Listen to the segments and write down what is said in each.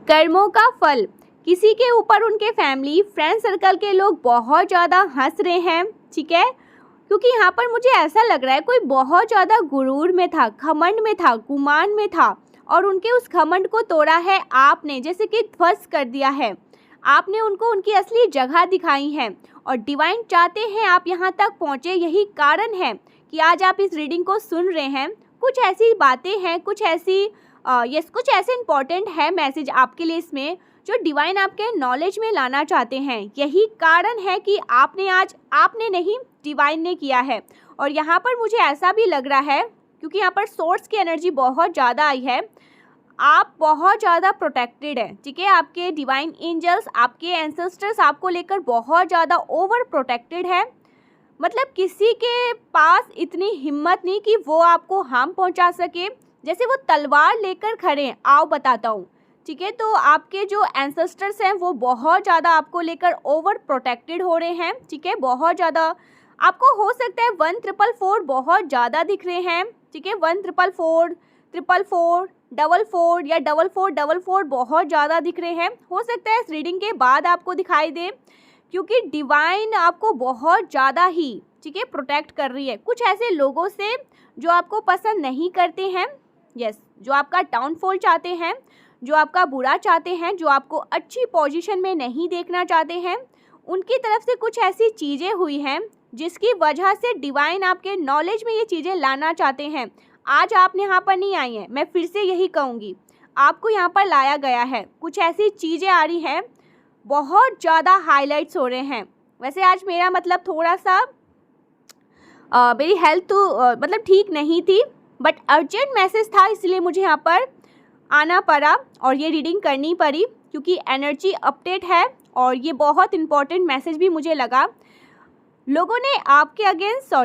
कर्मों का फल, किसी के ऊपर उनके फैमिली फ्रेंड सर्कल के लोग बहुत ज़्यादा हंस रहे हैं, ठीक है, क्योंकि यहाँ पर मुझे ऐसा लग रहा है कोई बहुत ज़्यादा गुरूर में था, घमंड में था, गुमान में था और उनके उस घमंड को तोड़ा है आपने, जैसे कि ध्वस्त कर दिया है। आपने उनको उनकी असली जगह दिखाई है और डिवाइन चाहते हैं आप यहाँ तक पहुँचे। यही कारण है कि आज आप इस रीडिंग को सुन रहे हैं। कुछ ऐसी बातें हैं, कुछ ऐसे इंपॉर्टेंट है मैसेज आपके लिए इसमें जो डिवाइन आपके नॉलेज में लाना चाहते हैं। यही कारण है कि आपने नहीं, डिवाइन ने किया है। और यहाँ पर मुझे ऐसा भी लग रहा है क्योंकि यहाँ पर सोर्स की एनर्जी बहुत ज़्यादा आई है, आप बहुत ज़्यादा प्रोटेक्टेड है, ठीक है। आपके डिवाइन एंजल्स, आपके एंसेस्टर्स आपको लेकर बहुत ज़्यादा ओवर प्रोटेक्टेड है। मतलब किसी के पास इतनी हिम्मत नहीं कि वो आपको हार्म पहुंचा सके, जैसे वो तलवार लेकर खड़े हैं। आओ बताता हूँ, ठीक है। तो आपके जो एंसेस्टर्स हैं वो बहुत ज़्यादा आपको लेकर ओवर प्रोटेक्टेड हो रहे हैं, ठीक है। बहुत ज़्यादा आपको हो सकता है 1444 बहुत ज़्यादा दिख रहे हैं, ठीक है। 1444, 444, 44 या 4444 बहुत ज़्यादा दिख रहे हैं। हो सकता है इस रीडिंग के बाद आपको दिखाई दे, क्योंकि डिवाइन आपको बहुत ज़्यादा ही, ठीक है, प्रोटेक्ट कर रही है कुछ ऐसे लोगों से जो आपको पसंद नहीं करते हैं, यस, जो आपका डाउनफॉल चाहते हैं, जो आपका बुरा चाहते हैं, जो आपको अच्छी पोजीशन में नहीं देखना चाहते हैं। उनकी तरफ से कुछ ऐसी चीज़ें हुई हैं जिसकी वजह से डिवाइन आपके नॉलेज में ये चीज़ें लाना चाहते हैं। आज आप यहाँ पर नहीं आई हैं, मैं फिर से यही कहूँगी, आपको यहाँ पर लाया गया है। कुछ ऐसी चीज़ें आ रही हैं, बहुत ज़्यादा हाईलाइट्स हो रहे हैं। वैसे आज मेरा मतलब थोड़ा सा मेरी हेल्थ तो मतलब ठीक नहीं थी, बट अर्जेंट मैसेज था, इसलिए मुझे यहाँ पर आना पड़ा और ये रीडिंग करनी पड़ी, क्योंकि एनर्जी अपडेट है और ये बहुत इम्पॉर्टेंट मैसेज भी मुझे लगा। लोगों ने आपके अगेंस्ट,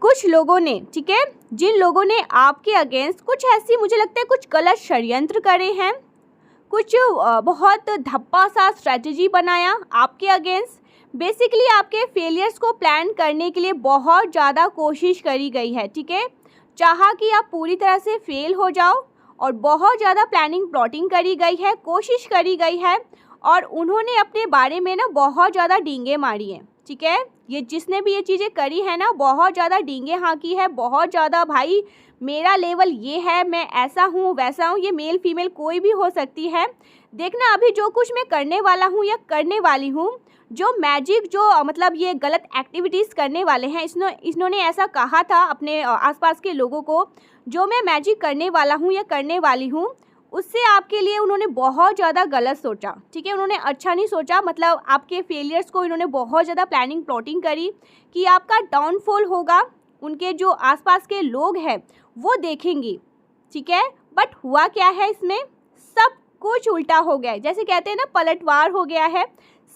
कुछ लोगों ने, ठीक है, जिन लोगों ने आपके अगेंस्ट कुछ ऐसी, मुझे लगता है कुछ गलत षड्यंत्र करे हैं, कुछ बहुत धप्पा सा स्ट्रैटेजी बनाया आपके अगेंस्ट। बेसिकली आपके फेलियर्स को प्लान करने के लिए बहुत ज़्यादा कोशिश करी गई है, ठीक है। चाहा कि आप पूरी तरह से फेल हो जाओ और बहुत ज़्यादा प्लानिंग प्लॉटिंग करी गई है, कोशिश करी गई है और उन्होंने अपने बारे में ना बहुत ज़्यादा डींगे मारी हैं, ठीक है। ये जिसने भी ये चीज़ें करी है ना, बहुत ज़्यादा डींगे हाँकी है, बहुत ज़्यादा भाई मेरा लेवल ये है, मैं ऐसा हूँ वैसा हूँ। ये मेल फीमेल कोई भी हो सकती है। देखना अभी जो कुछ मैं करने वाला हूँ या करने वाली हूँ, जो मैजिक, जो मतलब ये गलत एक्टिविटीज़ करने वाले हैं, इन्होंने ऐसा कहा था अपने आसपास के लोगों को, जो मैं मैजिक करने वाला हूँ या करने वाली हूँ, उससे आपके लिए उन्होंने बहुत ज़्यादा गलत सोचा, ठीक है। उन्होंने अच्छा नहीं सोचा, मतलब आपके फेलियर्स को इन्होंने बहुत ज़्यादा प्लानिंग प्लॉटिंग करी कि आपका डाउनफॉल होगा। उनके जो आसपास के लोग हैं वो देखेंगे, ठीक है। बट हुआ क्या है, इसमें सब कुछ उल्टा हो गया है। जैसे कहते हैं ना, पलटवार हो गया है,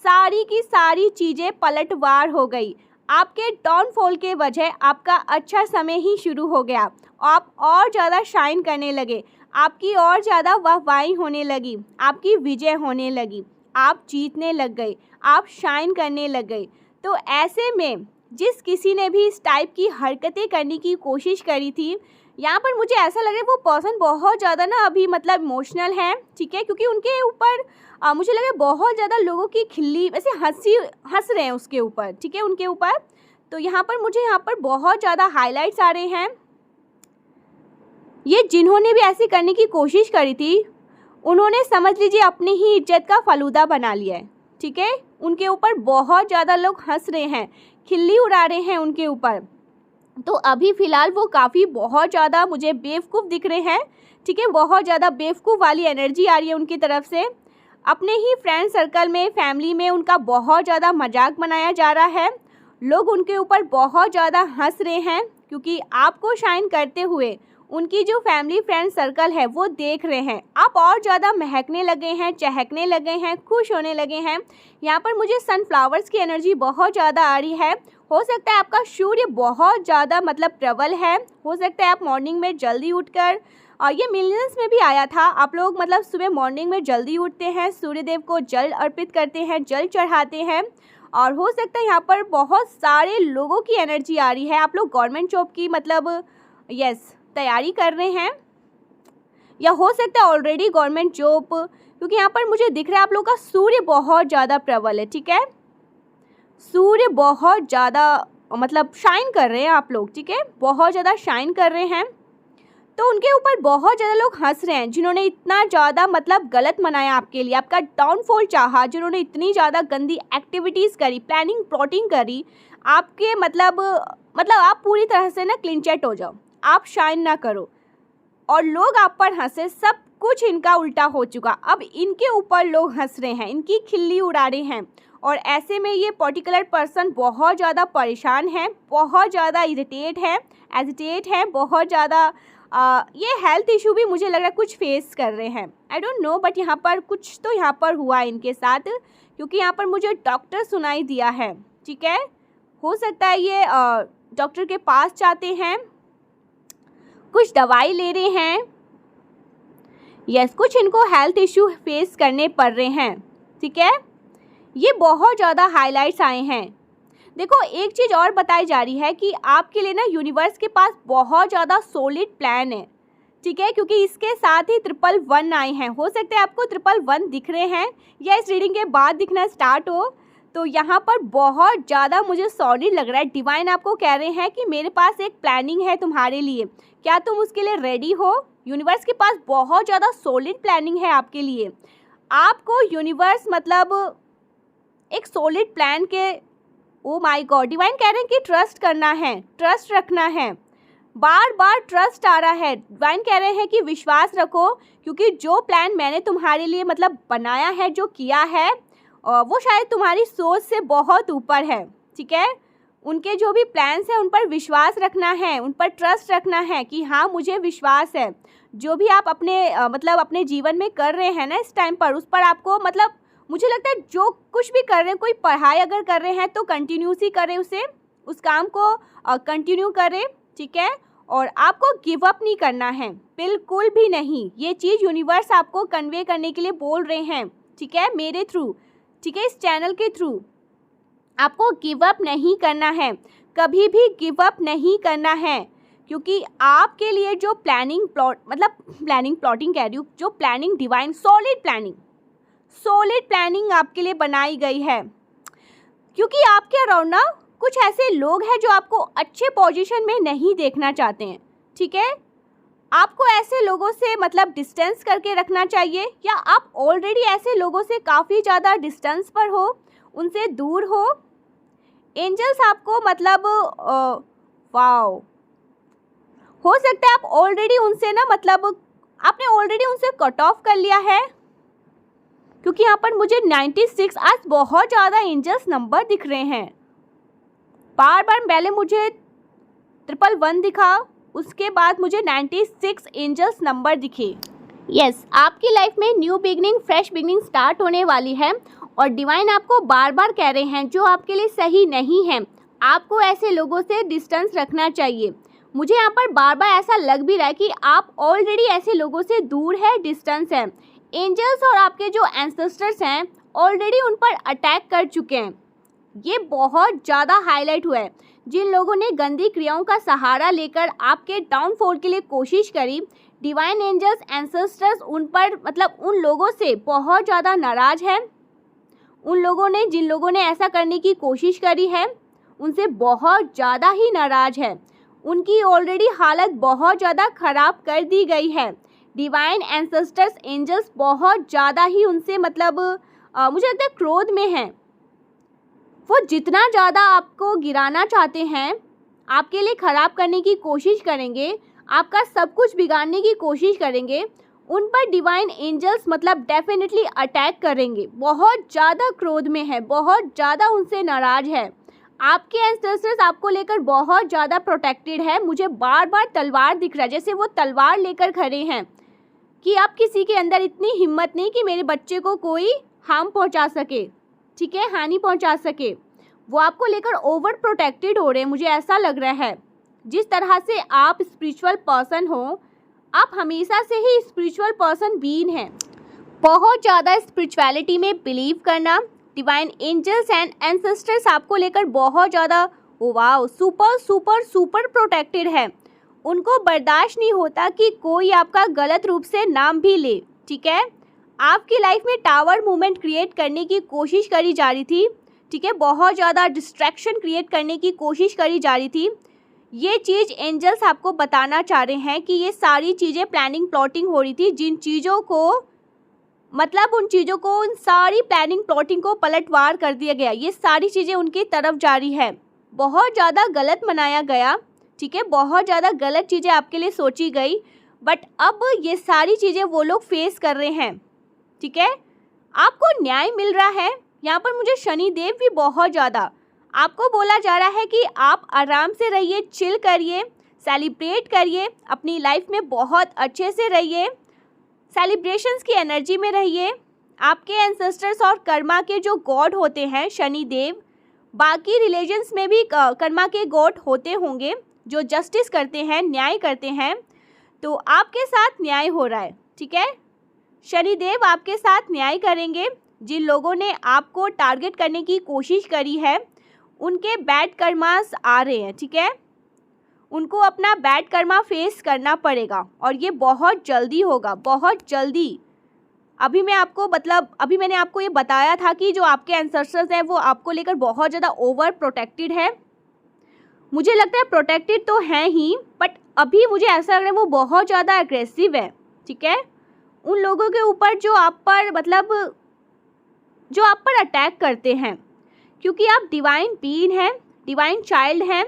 सारी की सारी चीज़ें पलटवार हो गई। आपके डाउनफॉल के वजह आपका अच्छा समय ही शुरू हो गया, आप और ज़्यादा शाइन करने लगे, आपकी और ज़्यादा वाहवाही होने लगी, आपकी विजय होने लगी, आप जीतने लग गए, आप शाइन करने लग गए। तो ऐसे में जिस किसी ने भी इस टाइप की हरकतें करने की कोशिश करी थी, यहाँ पर मुझे ऐसा लग रहा है वो पर्सन बहुत ज़्यादा ना अभी मतलब इमोशनल है, ठीक है, क्योंकि उनके ऊपर मुझे लग रहा है बहुत ज़्यादा लोगों की खिल्ली, वैसे हंस रहे हैं उसके ऊपर, ठीक है, उनके ऊपर। तो यहाँ पर बहुत ज़्यादा हाईलाइट्स आ रहे हैं। ये जिन्होंने भी ऐसी करने की कोशिश करी थी, उन्होंने समझ लीजिए अपनी ही इज्जत का फालूदा बना लिया है, ठीक है। उनके ऊपर बहुत ज़्यादा लोग हंस रहे हैं, खिल्ली उड़ा रहे हैं उनके ऊपर। तो अभी फ़िलहाल वो काफ़ी बहुत ज़्यादा मुझे बेवकूफ़ दिख रहे हैं, ठीक है। बहुत ज़्यादा बेवकूफ़ वाली एनर्जी आ रही है उनकी तरफ से। अपने ही फ्रेंड सर्कल में, फैमिली में उनका बहुत ज़्यादा मजाक बनाया जा रहा है। लोग उनके ऊपर बहुत ज़्यादा हंस रहे हैं, क्योंकि आपको शाइन करते हुए उनकी जो फैमिली फ्रेंड सर्कल है वो देख रहे हैं। आप और ज़्यादा महकने लगे हैं, चहकने लगे हैं, खुश होने लगे हैं। यहाँ पर मुझे सनफ्लावर्स की एनर्जी बहुत ज़्यादा आ रही है। हो सकता है आपका सूर्य बहुत ज़्यादा मतलब प्रबल है, हो सकता है आप मॉर्निंग में जल्दी उठकर, और ये मिलियंस में भी आया था, आप लोग मतलब सुबह मॉर्निंग में जल्दी उठते हैं, सूर्यदेव को जल अर्पित करते हैं, जल चढ़ाते हैं। और हो सकता है यहाँ पर बहुत सारे लोगों की एनर्जी आ रही है, आप लोग गवर्नमेंट जॉब की मतलब यस तैयारी कर रहे हैं, या हो सकता है ऑलरेडी गवर्नमेंट जॉब, क्योंकि यहाँ पर मुझे दिख रहा है आप लोग का सूर्य बहुत ज़्यादा प्रबल है, ठीक है। सूर्य बहुत ज़्यादा मतलब शाइन कर रहे हैं आप लोग, ठीक है, बहुत ज़्यादा शाइन कर रहे हैं। तो उनके ऊपर बहुत ज़्यादा लोग हंस रहे हैं, जिन्होंने इतना ज़्यादा मतलब गलत मनाया आपके लिए, आपका डाउनफॉल चाहा, जिन्होंने इतनी ज़्यादा गंदी एक्टिविटीज़ करी, प्लानिंग प्लॉटिंग करी आपके मतलब आप पूरी तरह से ना क्लीन चिट हो जाओ, आप शाइन ना करो और लोग आप पर हंसे। सब कुछ इनका उल्टा हो चुका, अब इनके ऊपर लोग हंस रहे हैं, इनकी खिल्ली उड़ा रहे हैं। और ऐसे में ये पर्टिकुलर पर्सन बहुत ज़्यादा परेशान है, बहुत ज़्यादा इरिटेट है, एजिटेट है, बहुत ज़्यादा ये हेल्थ इशू भी मुझे लग रहा है कुछ फेस कर रहे हैं। आई डोंट नो, बट यहाँ पर कुछ तो यहाँ पर हुआ इनके साथ, क्योंकि यहाँ पर मुझे डॉक्टर सुनाई दिया है, ठीक है। हो सकता है ये डॉक्टर के पास जाते हैं, कुछ दवाई ले रहे हैं, यस, कुछ इनको हेल्थ इशू फेस करने पड़ रहे हैं, ठीक है। ये बहुत ज़्यादा हाइलाइट्स आए हैं। देखो एक चीज़ और बताई जा रही है कि आपके लिए ना यूनिवर्स के पास बहुत ज़्यादा सॉलिड प्लान है, ठीक है, क्योंकि इसके साथ ही 111 आए हैं। हो सकता है आपको 111 दिख रहे हैं या इस रीडिंग के बाद दिखना स्टार्ट हो, तो यहाँ पर बहुत ज़्यादा मुझे सॉलिड लग रहा है। डिवाइन आपको कह रहे हैं कि मेरे पास एक प्लानिंग है तुम्हारे लिए, क्या तुम उसके लिए रेडी हो। यूनिवर्स के पास बहुत ज़्यादा सॉलिड प्लानिंग है आपके लिए। आपको यूनिवर्स मतलब एक सॉलिड प्लान के, ओ माय गॉड, डिवाइन कह रहे हैं कि ट्रस्ट करना है, ट्रस्ट रखना है, बार बार ट्रस्ट आ रहा है। डिवाइन कह रहे हैं कि विश्वास रखो, क्योंकि जो प्लान मैंने तुम्हारे लिए मतलब बनाया है, जो किया है, वो शायद तुम्हारी सोच से बहुत ऊपर है, ठीक है। उनके जो भी प्लान्स हैं उन पर विश्वास रखना है, उन पर ट्रस्ट रखना है कि हाँ मुझे विश्वास है। जो भी आप अपने मतलब अपने जीवन में कर रहे हैं ना इस टाइम पर, उस पर आपको मतलब मुझे लगता है जो कुछ भी कर रहे हैं, कोई पढ़ाई अगर कर रहे हैं तो कंटिन्यूस ही करें उसे, उस काम को कंटिन्यू करें, ठीक है। और आपको गिव अप नहीं करना है, बिल्कुल भी नहीं। ये चीज़ यूनिवर्स आपको कन्वे करने के लिए बोल रहे हैं, ठीक है, मेरे थ्रू, ठीक है, इस चैनल के थ्रू। आपको गिव अप नहीं करना है, कभी भी गिव अप नहीं करना है, क्योंकि आपके लिए जो प्लानिंग प्लॉटिंग कह रही हूँ, जो प्लानिंग डिवाइन सॉलिड प्लानिंग आपके लिए बनाई गई है। क्योंकि आपके अराउंड ना कुछ ऐसे लोग हैं जो आपको अच्छे पोजीशन में नहीं देखना चाहते हैं, ठीक है। आपको ऐसे लोगों से मतलब डिस्टेंस करके रखना चाहिए, या आप ऑलरेडी ऐसे लोगों से काफ़ी ज़्यादा डिस्टेंस पर हो, उनसे दूर हो। एंजल्स आपको मतलब वाओ, हो सकता है आप ऑलरेडी उनसे ना मतलब आपने ऑलरेडी उनसे कट ऑफ कर लिया है, क्योंकि यहाँ पर मुझे 96 आज बहुत ज़्यादा एंजल्स नंबर दिख रहे हैं। बार बार पहले मुझे 111 दिखा, उसके बाद मुझे 96 एंजल्स नंबर दिखे। यस, आपकी लाइफ में new beginning, fresh beginning start होने वाली है, और डिवाइन आपको बार बार कह रहे हैं जो आपके लिए सही नहीं है, आपको ऐसे लोगों से डिस्टेंस रखना चाहिए। मुझे यहाँ पर बार बार ऐसा लग भी रहा है कि आप ऑलरेडी ऐसे लोगों से दूर है, डिस्टेंस है। एंजल्स और आपके जो एंसेस्टर्स हैं ऑलरेडी उन पर अटैक कर चुके हैं। ये बहुत ज़्यादा हाईलाइट हुआ है। जिन लोगों ने गंदी क्रियाओं का सहारा लेकर आपके डाउनफॉल के लिए कोशिश करी, डिवाइन एंजल्स एंसेस्टर्स उन पर मतलब उन लोगों से बहुत ज़्यादा नाराज़ है। उन लोगों ने जिन लोगों ने ऐसा करने की कोशिश करी है उनसे बहुत ज़्यादा ही नाराज़ है। उनकी ऑलरेडी हालत बहुत ज़्यादा ख़राब कर दी गई है। डिवाइन एंसेस्टर्स एंजल्स बहुत ज़्यादा ही उनसे मतलब मुझे लगता है क्रोध में हैं। वो जितना ज़्यादा आपको गिराना चाहते हैं, आपके लिए ख़राब करने की कोशिश करेंगे, आपका सब कुछ बिगाड़ने की कोशिश करेंगे, उन पर डिवाइन एंजल्स मतलब डेफिनेटली अटैक करेंगे। बहुत ज़्यादा क्रोध में है, बहुत ज़्यादा उनसे नाराज़ है। आपके एंसेस्टर्स आपको लेकर बहुत ज़्यादा प्रोटेक्टेड है। मुझे बार बार तलवार दिख रहा है, जैसे वो तलवार लेकर खड़े हैं कि आप किसी के अंदर इतनी हिम्मत नहीं कि मेरे बच्चे को कोई हार्म पहुंचा सके, ठीक है, हानि पहुंचा सके। वो आपको लेकर ओवर प्रोटेक्टेड हो रहे हैं, मुझे ऐसा लग रहा है। जिस तरह से आप स्पिरिचुअल पर्सन हो, आप हमेशा से ही स्पिरिचुअल पर्सन बीन हैं। बहुत ज़्यादा स्पिरिचुअलिटी में बिलीव करना। डिवाइन एंजल्स एंड एंसेस्टर्स आपको लेकर बहुत ज़्यादा wow super super super protected है। उनको बर्दाश्त नहीं होता कि कोई आपका गलत रूप से नाम भी ले, ठीक है। आपकी लाइफ में टावर मूवमेंट क्रिएट करने की कोशिश करी जा रही थी, ठीक है। बहुत ज़्यादा डिस्ट्रैक्शन क्रिएट करने की कोशिश करी जा रही थी। ये चीज़ एंजल्स आपको बताना चाह रहे हैं कि ये सारी चीज़ें प्लानिंग प्लॉटिंग हो रही थी, जिन चीज़ों को मतलब उन चीज़ों को, उन सारी प्लानिंग प्लॉटिंग को पलटवार कर दिया गया। ये सारी चीज़ें उनकी तरफ जारी है। बहुत ज़्यादा गलत मनाया गया, ठीक है। बहुत ज़्यादा गलत चीज़ें आपके लिए सोची गई, बट अब ये सारी चीज़ें वो लोग फेस कर रहे हैं, ठीक है। आपको न्याय मिल रहा है। यहाँ पर मुझे शनिदेव भी बहुत ज़्यादा, आपको बोला जा रहा है कि आप आराम से रहिए, चिल करिए, सेलिब्रेट करिए, अपनी लाइफ में बहुत अच्छे से रहिए, सेलिब्रेशंस की एनर्जी में रहिए। आपके एंसेस्टर्स और कर्मा के जो गॉड होते हैं शनिदेव, बाकी रिलीजन्स में भी कर्मा के गॉड होते होंगे जो जस्टिस करते हैं, न्याय करते हैं। तो आपके साथ न्याय हो रहा है, ठीक है। शनिदेव आपके साथ न्याय करेंगे। जिन लोगों ने आपको टारगेट करने की कोशिश करी है, उनके बैड कर्मास आ रहे हैं, ठीक है। उनको अपना बैड कर्मा फेस करना पड़ेगा और ये बहुत जल्दी होगा, बहुत जल्दी। अभी मैंने आपको ये बताया था कि जो आपके एंसेस्टर्स हैं वो आपको लेकर बहुत ज़्यादा ओवर प्रोटेक्टेड है। मुझे लगता है प्रोटेक्टेड तो हैं ही, बट अभी मुझे ऐसा लग रहा है वो बहुत ज़्यादा एग्रेसिव है, ठीक है। उन लोगों के ऊपर जो आप पर अटैक करते हैं, क्योंकि आप डिवाइन बीइंग हैं, डिवाइन चाइल्ड हैं,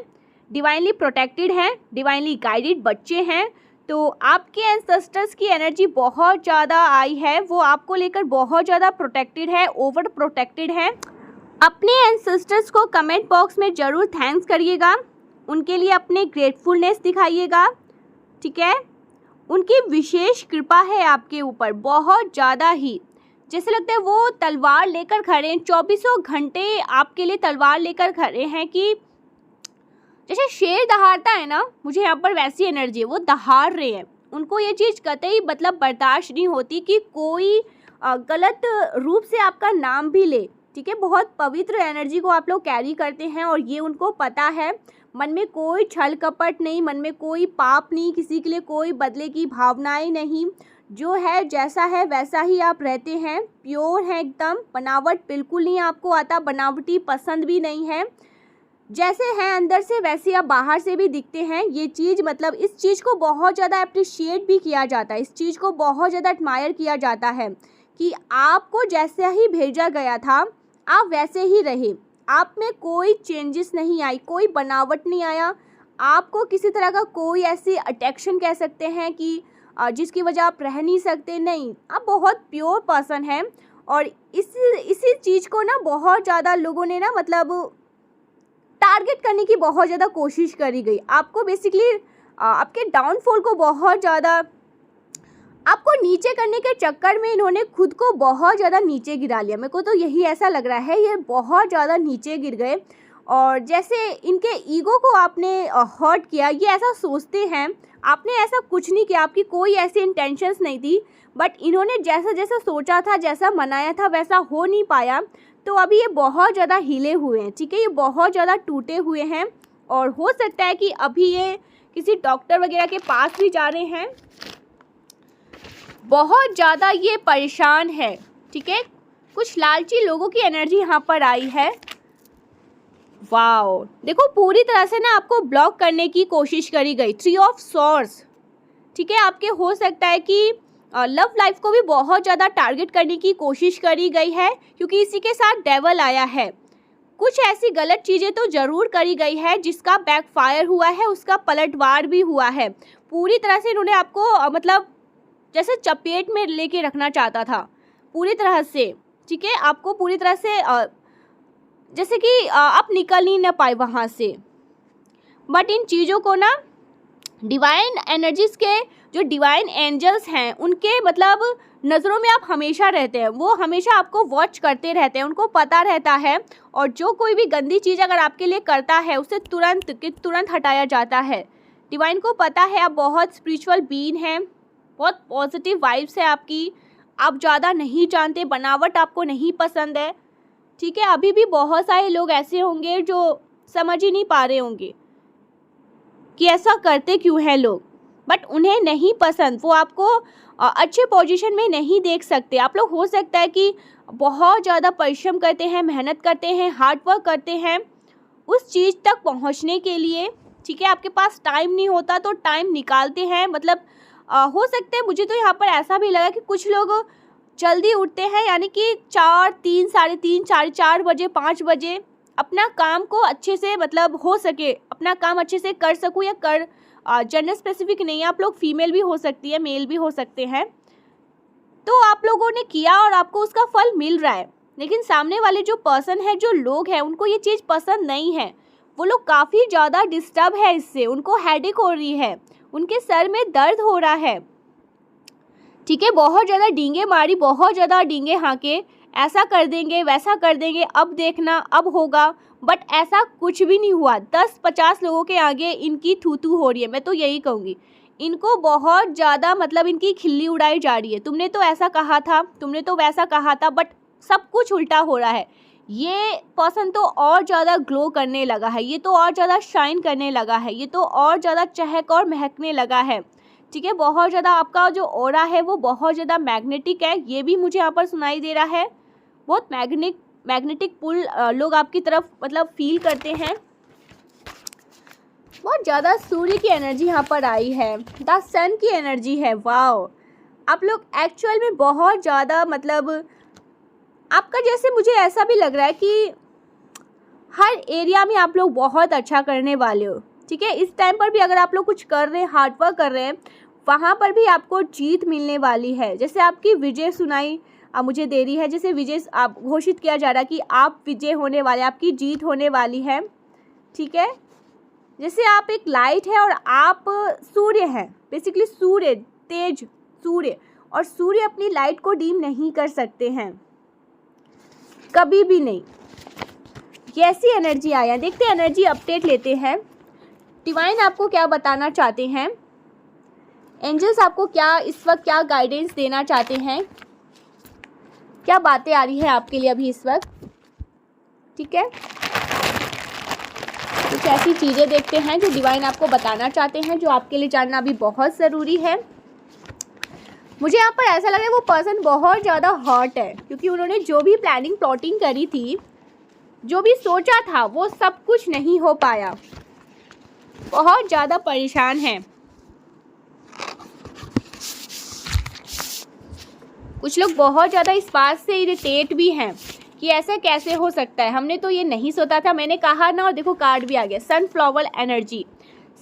डिवाइनली प्रोटेक्टेड हैं, डिवाइनली गाइडेड बच्चे हैं। तो आपके एंसेस्टर्स की एनर्जी बहुत ज़्यादा आई है, वो आपको लेकर बहुत ज़्यादा प्रोटेक्टेड है, ओवर प्रोटेक्टेड है। अपने एंसेस्टर्स को कमेंट बॉक्स में ज़रूर थैंक्स करिएगा, उनके लिए अपने ग्रेटफुलनेस दिखाइएगा, ठीक है। उनकी विशेष कृपा है आपके ऊपर बहुत ज़्यादा ही। जैसे लगता है वो तलवार लेकर खड़े हैं, 24 घंटे आपके लिए तलवार लेकर खड़े हैं कि जैसे शेर दहाड़ता है ना, मुझे यहाँ पर वैसी एनर्जी है, वो दहाड़ रहे हैं। उनको ये चीज़ कतई बर्दाश्त नहीं होती कि कोई गलत रूप से आपका नाम भी ले, ठीक है। बहुत पवित्र एनर्जी को आप लोग कैरी करते हैं और ये उनको पता है। मन में कोई छल कपट नहीं, मन में कोई पाप नहीं, किसी के लिए कोई बदले की भावनाएं नहीं। जो है जैसा है वैसा ही आप रहते हैं, प्योर हैं एकदम। बनावट बिल्कुल नहीं आपको आता, बनावटी पसंद भी नहीं है। जैसे हैं अंदर से वैसे आप बाहर से भी दिखते हैं। ये चीज़ इस चीज़ को बहुत ज़्यादा अप्रिशिएट भी किया जाता है, इस चीज़ को बहुत ज़्यादा एडमायर किया जाता है कि आपको जैसा ही भेजा गया था आप वैसे ही रहे। आप में कोई चेंजेस नहीं आई, कोई बनावट नहीं आया। आपको किसी तरह का कोई ऐसी अट्रैक्शन कह सकते हैं कि जिसकी वजह आप रह नहीं सकते, नहीं। आप बहुत प्योर पर्सन हैं और इसी चीज़ को ना बहुत ज़्यादा लोगों ने ना टारगेट करने की बहुत ज़्यादा कोशिश करी गई। आपको बेसिकली आपके डाउनफॉल को बहुत ज़्यादा आपको नीचे करने के चक्कर में इन्होंने खुद को बहुत ज़्यादा नीचे गिरा लिया। मेरे को तो यही ऐसा लग रहा है, ये बहुत ज़्यादा नीचे गिर गए। और जैसे इनके ईगो को आपने हर्ट किया, ये ऐसा सोचते हैं। आपने ऐसा कुछ नहीं किया, आपकी कोई ऐसी इंटेंशंस नहीं थी, बट इन्होंने जैसा जैसा सोचा था, जैसा मनाया था, वैसा हो नहीं पाया। तो अभी ये बहुत ज़्यादा हिले हुए हैं, ठीक है। ये बहुत ज़्यादा टूटे हुए हैं और हो सकता है कि अभी ये किसी डॉक्टर वगैरह के पास भी जा रहे हैं। बहुत ज़्यादा ये परेशान है, ठीक है। कुछ लालची लोगों की एनर्जी यहाँ पर आई है। वाओ, देखो पूरी तरह से ना आपको ब्लॉक करने की कोशिश करी गई। 3 ऑफ सॉर्ड्स, ठीक है। आपके हो सकता है कि लव लाइफ को भी बहुत ज़्यादा टारगेट करने की कोशिश करी गई है, क्योंकि इसी के साथ डेवल आया है। कुछ ऐसी गलत चीज़ें तो ज़रूर करी गई है जिसका बैकफायर हुआ है, उसका पलटवार भी हुआ है। पूरी तरह से इन्होंने आपको जैसे चपेट में लेके रखना चाहता था पूरी तरह से, ठीक है। आपको पूरी तरह से जैसे कि आप निकल ही ना पाए वहाँ से। बट इन चीज़ों को ना डिवाइन एनर्जीज़ के जो डिवाइन एंजल्स हैं उनके नज़रों में आप हमेशा रहते हैं। वो हमेशा आपको वॉच करते रहते हैं, उनको पता रहता है। और जो कोई भी गंदी चीज़ अगर आपके लिए करता है उसे तुरंत हटाया जाता है। डिवाइन को पता है आप बहुत स्पिरिचुअल बीइंग हैं, बहुत पॉजिटिव वाइब्स है आपकी। आप ज़्यादा नहीं जानते, बनावट आपको नहीं पसंद है, ठीक है। अभी भी बहुत सारे लोग ऐसे होंगे जो समझ ही नहीं पा रहे होंगे। कि ऐसा करते क्यों हैं लोग, बट उन्हें नहीं पसंद, वो आपको अच्छे पोजीशन में नहीं देख सकते। आप लोग हो सकता है कि बहुत ज़्यादा परिश्रम करते हैं, मेहनत करते हैं, हार्ड वर्क करते हैं उस चीज़ तक पहुंचने के लिए, ठीक है। आपके पास टाइम नहीं होता तो टाइम निकालते हैं, मतलब हो सकता है, मुझे तो यहाँ पर ऐसा भी लगा कि कुछ लोग जल्दी उठते हैं, यानी कि 4, 3, साढ़े 3, 4:30 बजे, 5 बजे अपना काम को अच्छे से, मतलब हो सके अपना काम अच्छे से कर सकूँ, या कर जेंडर स्पेसिफिक नहीं है, आप लोग फीमेल भी हो सकती है, मेल भी हो सकते हैं। तो आप लोगों ने किया और आपको उसका फल मिल रहा है, लेकिन सामने वाले जो पर्सन है, जो लोग हैं, उनको ये चीज़ पसंद नहीं है। वो लोग काफ़ी ज़्यादा डिस्टर्ब है इससे, उनको हेडेक हो रही है, उनके सर में दर्द हो रहा है, ठीक है। बहुत ज़्यादा डींगे मारी, बहुत ज़्यादा डींगे हाँके, ऐसा कर देंगे, वैसा कर देंगे, अब देखना, अब होगा, बट ऐसा कुछ भी नहीं हुआ। 10-50 लोगों के आगे इनकी थू हो रही है, मैं तो यही कहूँगी। इनको बहुत ज़्यादा, मतलब इनकी खिल्ली उड़ाई जा रही है, तुमने तो ऐसा कहा था, तुमने तो वैसा कहा था, बट सब कुछ उल्टा हो रहा है। ये पर्सन तो और ज़्यादा ग्लो करने लगा है, ये तो और ज़्यादा शाइन करने लगा है, ये तो और ज़्यादा चहक और महकने लगा है, ठीक है। बहुत ज़्यादा आपका जो ऑरा है वो बहुत ज़्यादा मैग्नेटिक है, ये भी मुझे यहाँ पर सुनाई दे रहा है। बहुत मैग्नेटिक पुल लोग आपकी तरफ मतलब फील करते हैं। बहुत ज़्यादा सूर्य की एनर्जी यहाँ पर आई है, द सन की एनर्जी है। वाओ, आप लोग एक्चुअल में बहुत ज़्यादा, मतलब आपका जैसे मुझे ऐसा भी लग रहा है कि हर एरिया में आप लोग बहुत अच्छा करने वाले हो, ठीक है। इस टाइम पर भी अगर आप लोग कुछ कर रहे हैं, हार्ड वर्क कर रहे हैं, वहाँ पर भी आपको जीत मिलने वाली है। जैसे आपकी विजय सुनाई मुझे दे रही है, जैसे विजय आप घोषित किया जा रहा है कि आप विजय होने वाले, आपकी जीत होने वाली है, ठीक है। जैसे आप एक लाइट है और आप सूर्य हैं, बेसिकली सूर्य, तेज सूर्य, और सूर्य अपनी लाइट को डीम नहीं कर सकते हैं, कभी भी नहीं। कैसी एनर्जी आया, देखते हैं, एनर्जी अपडेट लेते हैं। डिवाइन आपको क्या बताना चाहते हैं, एंजल्स आपको क्या इस वक्त क्या गाइडेंस देना चाहते हैं, क्या बातें आ रही है आपके लिए अभी इस वक्त, ठीक है। कुछ ऐसी चीज़ें देखते हैं जो डिवाइन आपको बताना चाहते हैं, जो आपके लिए जानना भी बहुत ज़रूरी है। मुझे यहाँ पर ऐसा लग रहा है वो पर्सन बहुत ज़्यादा हर्ट है, क्योंकि उन्होंने जो भी प्लानिंग प्लॉटिंग करी थी, जो भी सोचा था, वो सब कुछ नहीं हो पाया, बहुत ज़्यादा परेशान हैं। कुछ लोग बहुत ज़्यादा इस बात से इरिटेट भी हैं कि ऐसा कैसे हो सकता है, हमने तो ये नहीं सोचा था, मैंने कहा ना। और देखो कार्ड भी आ गया, सनफ्लावर एनर्जी,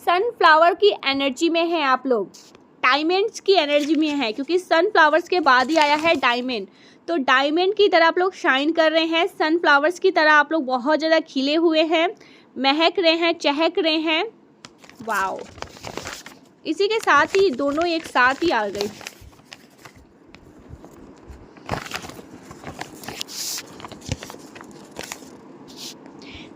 सनफ्लावर की एनर्जी में है आप लोग, डायमंड्स की एनर्जी में है, क्योंकि सनफ्लावर्स के बाद ही आया है डायमंड। तो डायमंड की तरह आप लोग शाइन कर रहे हैं, सनफ्लावर्स की तरह आप लोग बहुत ज़्यादा खिले हुए हैं, महक रहे हैं, चहक रहे हैं। वाओ, इसी के साथ ही दोनों एक साथ ही आ गई।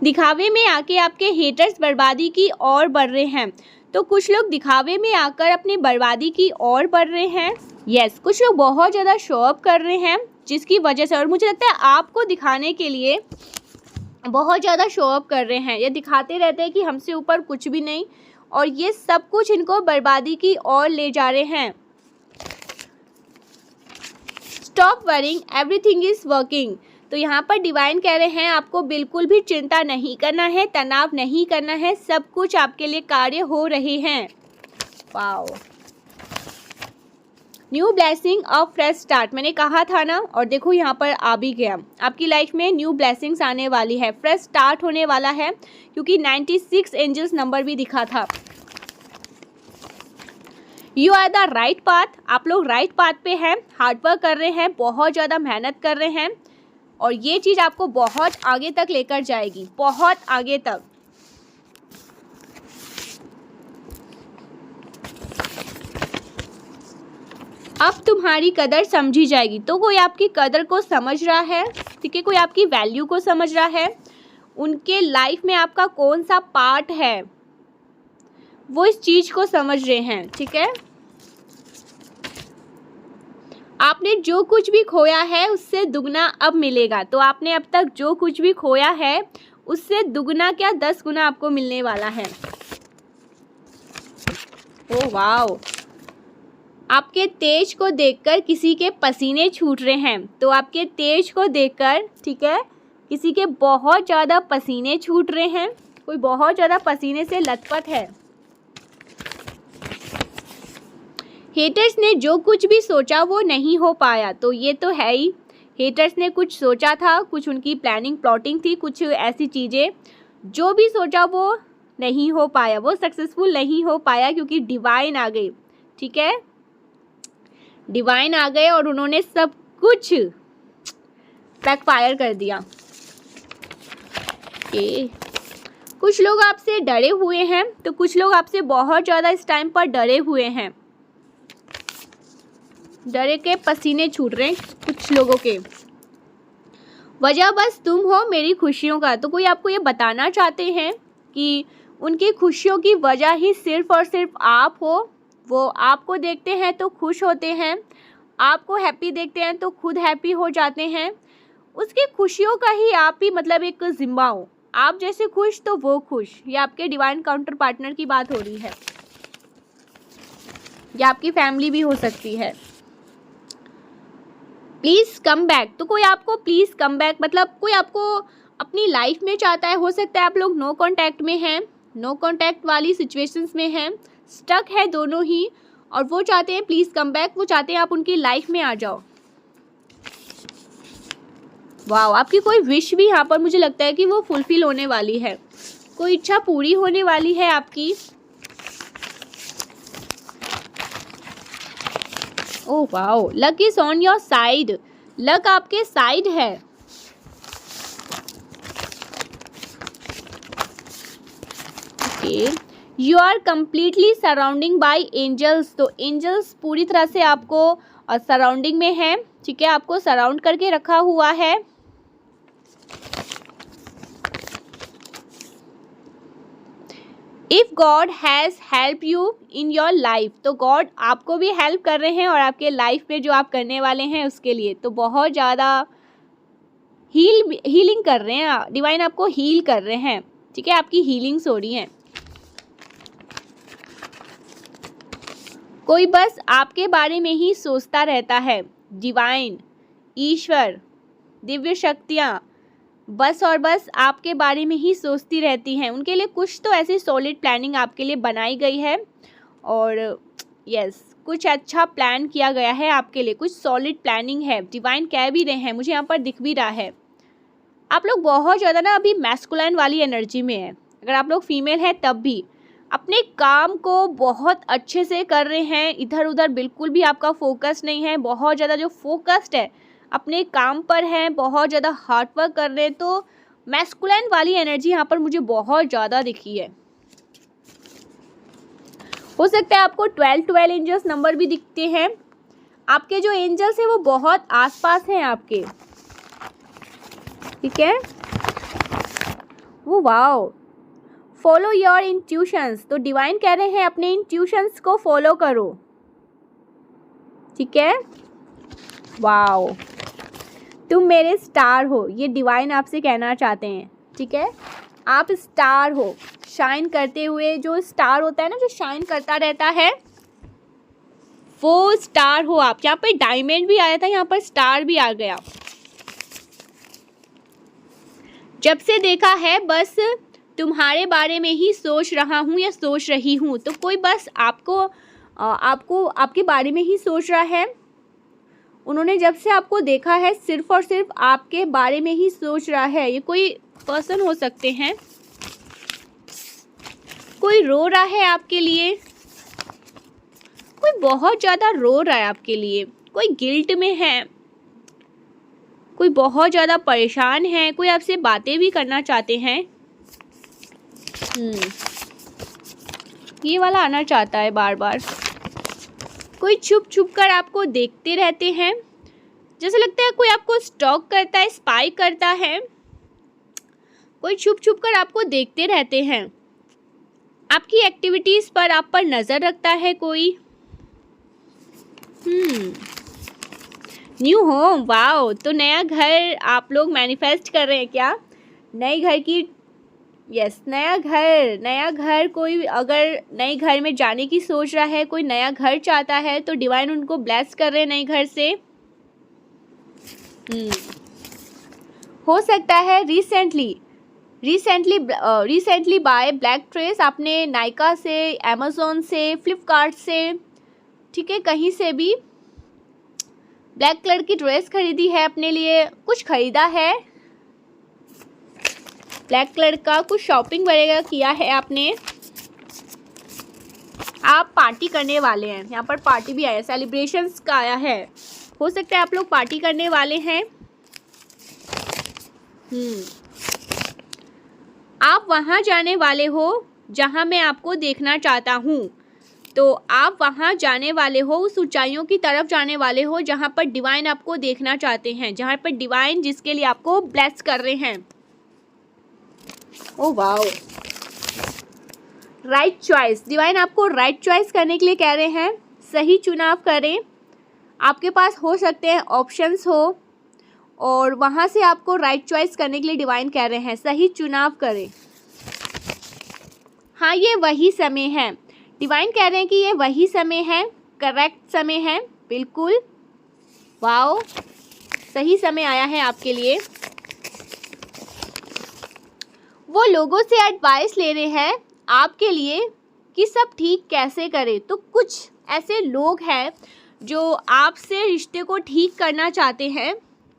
दिखावे में आके आपके हेटर्स बर्बादी की ओर बढ़ रहे हैं। तो कुछ लोग दिखावे में आकर अपनी बर्बादी की ओर बढ़ रहे हैं। यस, कुछ लोग बहुत ज़्यादा शो ऑफ कर रहे हैं, जिसकी वजह से, और मुझे लगता है आपको दिखाने के लिए बहुत ज़्यादा शो ऑफ कर रहे हैं। ये दिखाते रहते हैं कि हमसे ऊपर कुछ भी नहीं, और ये सब कुछ इनको बर्बादी की ओर ले जा रहे हैं। Stop worrying, everything is working. तो यहाँ पर डिवाइन कह रहे हैं आपको बिल्कुल भी चिंता नहीं करना है, तनाव नहीं करना है, सब कुछ आपके लिए कार्य हो रहे हैं। Wow, new blessing of fresh start, मैंने कहा था ना, और देखो यहाँ पर आ भी गया। आपकी लाइफ में न्यू ब्लेसिंग्स आने वाली है, फ्रेश स्टार्ट होने वाला है, क्योंकि 96 एंजल्स नंबर भी दिखा था। You are the right path, आप लोग राइट पाथ पे हैं, हार्डवर्क कर रहे हैं, बहुत ज़्यादा मेहनत कर रहे हैं, और ये चीज़ आपको बहुत आगे तक लेकर जाएगी, बहुत आगे तक। अब तुम्हारी कदर समझी जाएगी। तो कोई आपकी कदर को समझ रहा है, ठीक है, कोई आपकी वैल्यू को समझ रहा है, उनके लाइफ में आपका कौन सा पार्ट है, वो इस चीज़ को समझ रहे हैं, ठीक है। आपने जो कुछ भी खोया है उससे दुगना अब मिलेगा। तो आपने अब तक जो कुछ भी खोया है उससे दुगना क्या 10 गुना आपको मिलने वाला है। ओह वाओ, आपके तेज को देखकर किसी के पसीने छूट रहे हैं। तो आपके तेज को देखकर, ठीक है, किसी के बहुत ज़्यादा पसीने छूट रहे हैं, कोई बहुत ज़्यादा पसीने से लथपथ है। हेटर्स ने जो कुछ भी सोचा वो नहीं हो पाया। तो ये तो है ही, हेटर्स ने कुछ सोचा था, कुछ उनकी प्लानिंग प्लॉटिंग थी, कुछ ऐसी चीज़ें, जो भी सोचा वो नहीं हो पाया, वो सक्सेसफुल नहीं हो पाया, क्योंकि डिवाइन आ गई। ठीक है, डिवाइन आ गए और उन्होंने सब कुछ बैकफायर कर दिया। कुछ लोग आपसे डरे हुए हैं, तो कुछ लोग आपसे बहुत ज़्यादा इस टाइम पर डरे हुए हैं, डरे के पसीने छूट रहे हैं कुछ लोगों के। वजह बस तुम हो मेरी खुशियों का। तो कोई आपको ये बताना चाहते हैं कि उनकी खुशियों की वजह ही सिर्फ और सिर्फ आप हो। वो आपको देखते हैं तो खुश होते हैं, आपको हैप्पी देखते हैं तो खुद हैप्पी हो जाते हैं। उसकी खुशियों का ही आप ही मतलब एक जिम्मा हो। आप जैसे खुश तो वो खुश। ये आपके डिवाइन काउंटर पार्टनर की बात हो रही है, या आपकी फैमिली भी हो सकती है। Please come back. तो कोई आपको प्लीज़ कम बैक मतलब कोई आपको अपनी लाइफ में चाहता है। हो सकता है आप लोग नो कांटेक्ट में हैं, नो कांटेक्ट वाली सिचुएशंस में हैं, स्टक है दोनों ही, और वो चाहते हैं प्लीज़ कम बैक, वो चाहते हैं आप उनकी लाइफ में आ जाओ। वाह, आपकी कोई विश भी यहाँ पर मुझे लगता है कि वो फुलफिल होने वाली है, कोई इच्छा पूरी होने वाली है आपकी। Oh wow, luck is on your side. Luck आपके साइड है। Okay, you are completely surrounding by angels. तो एंजल्स पूरी तरह से आपको सराउंडिंग में है। ठीक है, आपको सराउंड करके रखा हुआ है। If God has help you in your life. तो गॉड आपको भी हेल्प कर रहे हैं, और आपके लाइफ में जो आप करने वाले हैं उसके लिए तो बहुत ज़्यादा हीलिंग कर रहे हैं। डिवाइन आपको हील कर रहे हैं। ठीक है, आपकी हीलिंग्स हो रही हैं। कोई बस आपके बारे में ही सोचता रहता है। डिवाइन, ईश्वर, दिव्य शक्तियाँ बस और बस आपके बारे में ही सोचती रहती हैं। उनके लिए कुछ तो ऐसी सॉलिड प्लानिंग आपके लिए बनाई गई है, और यस, कुछ अच्छा प्लान किया गया है आपके लिए, कुछ सॉलिड प्लानिंग है। डिवाइन कह भी रहे हैं, मुझे यहाँ पर दिख भी रहा है। आप लोग बहुत ज़्यादा ना अभी मैस्कुलाइन वाली एनर्जी में है। अगर आप लोग फीमेल हैं तब भी अपने काम को बहुत अच्छे से कर रहे हैं, इधर उधर बिल्कुल भी आपका फोकस नहीं है। बहुत ज़्यादा जो फोकस्ड है अपने काम पर है, बहुत ज़्यादा हार्डवर्क कर रहे हैं। तो मैस्कुलाइन वाली एनर्जी यहाँ पर मुझे बहुत ज़्यादा दिखी है। हो सकता है आपको 12 एंजल्स नंबर भी दिखते हैं। आपके जो एंजल्स हैं वो बहुत आसपास हैं आपके। ठीक है, वो वाओ, फॉलो योर इंट्यूशंस। तो डिवाइन कह रहे हैं अपने इंट्यूशंस को फॉलो करो। ठीक है, वाओ, तुम मेरे स्टार हो, ये डिवाइन आपसे कहना चाहते हैं। ठीक है, आप स्टार हो, शाइन करते हुए। जो स्टार होता है ना, जो शाइन करता रहता है, वो स्टार हो आप। यहाँ पर डायमंड भी आया था, यहाँ पर स्टार भी आ गया। जब से देखा है बस तुम्हारे बारे में ही सोच रहा हूँ या सोच रही हूँ। तो कोई बस आपको आपके बारे में ही सोच रहा है। उन्होंने जब से आपको देखा है सिर्फ और सिर्फ आपके बारे में ही सोच रहा है। ये कोई पर्सन हो सकते हैं, कोई रो रहा है आपके लिए, कोई बहुत ज़्यादा रो रहा है आपके लिए, कोई गिल्ट में है, कोई बहुत ज़्यादा परेशान है, कोई आपसे बातें भी करना चाहते हैं। ये वाला आना चाहता है बार बार। कोई छुप छुप कर आपको देखते रहते हैं, जैसे लगता है कोई आपको स्टॉक करता है, स्पाई करता है। कोई छुप छुप कर आपको देखते रहते हैं, आपकी एक्टिविटीज़ पर, आप पर नज़र रखता है कोई। New home, wow. तो नया घर आप लोग मैनिफेस्ट कर रहे हैं क्या? नए घर की यस, नया घर कोई अगर नए घर में जाने की सोच रहा है, कोई नया घर चाहता है तो डिवाइन उनको ब्लेस कर रहे हैं नए घर से। हो सकता है रिसेंटली बाय ब्लैक ड्रेस आपने नायका से, अमेज़ॉन से, फ्लिपकार्ट से, ठीक है, कहीं से भी ब्लैक कलर की ड्रेस खरीदी है अपने लिए, कुछ खरीदा है ब्लैक कलर का, कुछ शॉपिंग वगैरह किया है आपने। आप पार्टी करने वाले हैं, यहाँ पर पार्टी भी आया, सेलिब्रेशंस का आया है, हो सकता है आप लोग पार्टी करने वाले हैं। आप वहाँ जाने वाले हो जहाँ मैं आपको देखना चाहता हूँ, तो आप वहाँ जाने वाले हो, उस ऊंचाइयों की तरफ जाने वाले हो जहाँ पर डिवाइन आपको देखना चाहते हैं, जहाँ पर डिवाइन जिसके लिए आपको ब्लेस कर रहे हैं। Oh wow, right choice, divine आपको राइट चॉइस करने के लिए कह रहे हैं, सही चुनाव करें। आपके पास हो सकते हैं ऑप्शंस हो और वहाँ से आपको राइट चॉइस करने के लिए डिवाइन कह रहे हैं, सही चुनाव करें। हाँ, ये वही समय है, डिवाइन कह रहे हैं कि ये वही समय है, करेक्ट समय है, बिल्कुल। वाओ, सही समय आया है आपके लिए। वो लोगों से एडवाइस ले रहे हैं आपके लिए कि सब ठीक कैसे करें। तो कुछ ऐसे लोग हैं जो आपसे रिश्ते को ठीक करना चाहते हैं,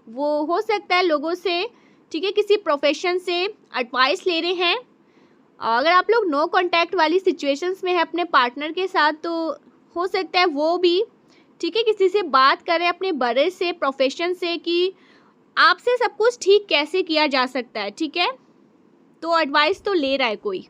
वो हो सकता है लोगों से, ठीक है, किसी प्रोफेशन से एडवाइस ले रहे हैं। अगर आप लोग नो कांटेक्ट वाली सिचुएशंस में हैं अपने पार्टनर के साथ, तो हो सकता है वो भी, ठीक है, किसी से बात करें अपने बड़े से, प्रोफेशन से, कि आपसे सब कुछ ठीक कैसे किया जा सकता है, ठीक है। तो एडवाइस तो ले रहा है कोई।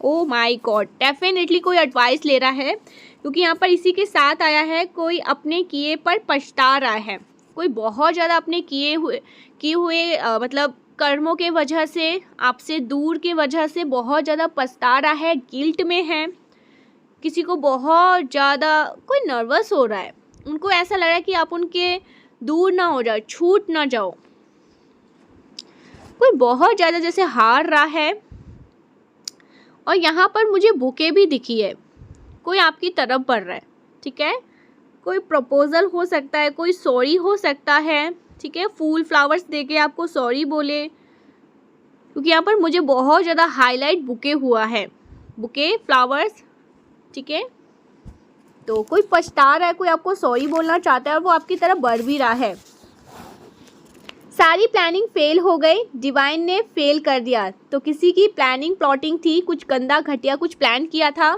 ओ माय गॉड, डेफिनेटली कोई एडवाइस ले रहा है, क्योंकि यहाँ पर इसी के साथ आया है कोई अपने किए पर पछता रहा है, कोई बहुत ज़्यादा अपने किए हुए मतलब कर्मों के वजह से, आपसे दूर के वजह से बहुत ज़्यादा पछता रहा है, गिल्ट में है, किसी को बहुत ज़्यादा कोई नर्वस हो रहा है, उनको ऐसा लग रहा है कि आप उनके दूर ना हो जाओ, छूट ना जाओ, कोई बहुत ज़्यादा जैसे हार रहा है। और यहाँ पर मुझे बुके भी दिखी है, कोई आपकी तरफ बढ़ रहा है, ठीक है, कोई प्रपोजल हो सकता है, कोई सॉरी हो सकता है, ठीक है, फूल फ्लावर्स देके आपको सॉरी बोले, क्योंकि यहाँ पर मुझे बहुत ज़्यादा हाईलाइट बुके हुआ है, बुके फ्लावर्स, ठीक है। तो कोई पछता रहा है, कोई आपको सॉरी बोलना चाहता है और वो आपकी तरफ बढ़ भी रहा है। सारी प्लानिंग फेल हो गई, डिवाइन ने फेल कर दिया। तो किसी की प्लानिंग प्लॉटिंग थी, कुछ गंदा घटिया कुछ प्लान किया था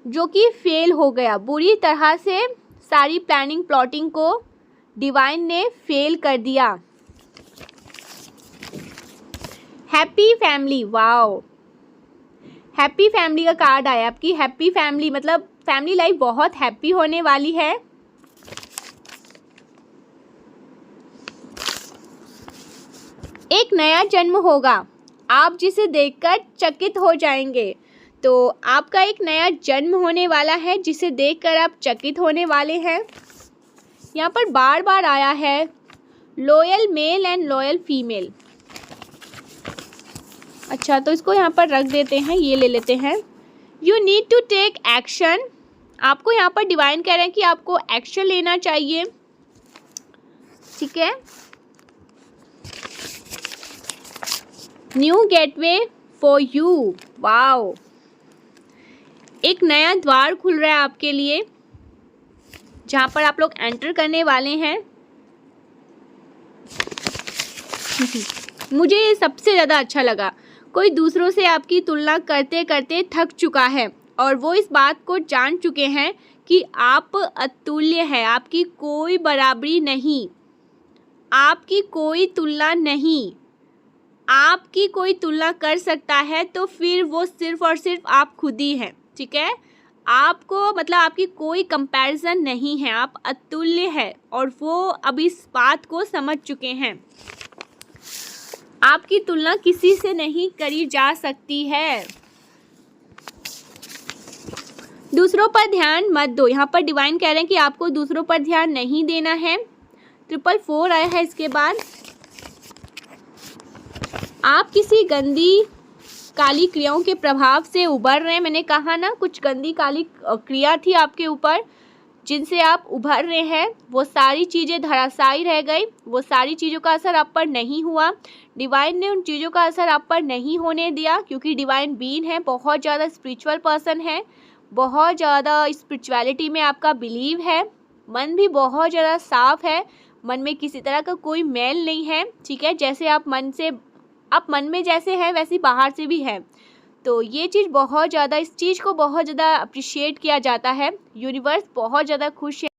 जो कि फेल हो गया, बुरी तरह से सारी प्लानिंग प्लॉटिंग को डिवाइन ने फेल कर दिया। Happy family, wow, happy family का कार्ड आया आपकी। हैप्पी फैमिली मतलब फैमिली लाइफ बहुत हैप्पी होने वाली है। एक नया जन्म होगा, आप जिसे देखकर चकित हो जाएंगे। तो आपका एक नया जन्म होने वाला है जिसे देखकर आप चकित होने वाले हैं। यहाँ पर बार बार आया है loyal male and loyal female. अच्छा, तो इसको यहाँ पर रख देते हैं, ये ले लेते हैं। You need to take action, आपको यहाँ पर डिवाइन कह रहे हैं कि आपको एक्शन लेना चाहिए, ठीक है। New gateway for you, wow, एक नया द्वार खुल रहा है आपके लिए जहाँ पर आप लोग एंटर करने वाले हैं। मुझे ये सबसे ज़्यादा अच्छा लगा, कोई दूसरों से आपकी तुलना करते करते थक चुका है और वो इस बात को जान चुके हैं कि आप अतुल्य हैं, आपकी कोई बराबरी नहीं, आपकी कोई तुलना नहीं। आपकी कोई तुलना कर सकता है तो फिर वो सिर्फ और सिर्फ आप खुद ही हैं, ठीक है। आपको मतलब आपकी कोई कंपैरिजन नहीं है, आप अतुल्य हैं और वो अब इस बात को समझ चुके हैं। आपकी तुलना किसी से नहीं करी जा सकती है। दूसरों पर ध्यान मत दो, यहाँ पर डिवाइन कह रहे हैं कि आपको दूसरों पर ध्यान नहीं देना है। 444 आया है इसके बाद। आप किसी गंदी काली क्रियाओं के प्रभाव से उभर रहे हैं। मैंने कहा ना, कुछ गंदी काली क्रिया थी आपके ऊपर जिनसे आप उभर रहे हैं, वो सारी चीज़ें धराशायी रह गई, वो सारी चीज़ों का असर आप पर नहीं हुआ। डिवाइन ने उन चीज़ों का असर आप पर नहीं होने दिया, क्योंकि डिवाइन बीइंग है, बहुत ज़्यादा स्पिरिचुअल पर्सन है, बहुत ज़्यादा स्पिरिचुअलिटी में आपका बिलीव है, मन भी बहुत ज़्यादा साफ है, मन में किसी तरह का कोई मैल नहीं है, ठीक है। जैसे आप मन में जैसे हैं वैसे बाहर से भी है। तो ये चीज़ बहुत ज़्यादा, इस चीज़ को बहुत ज़्यादा अप्रिशिएट किया जाता है। यूनिवर्स बहुत ज़्यादा खुश है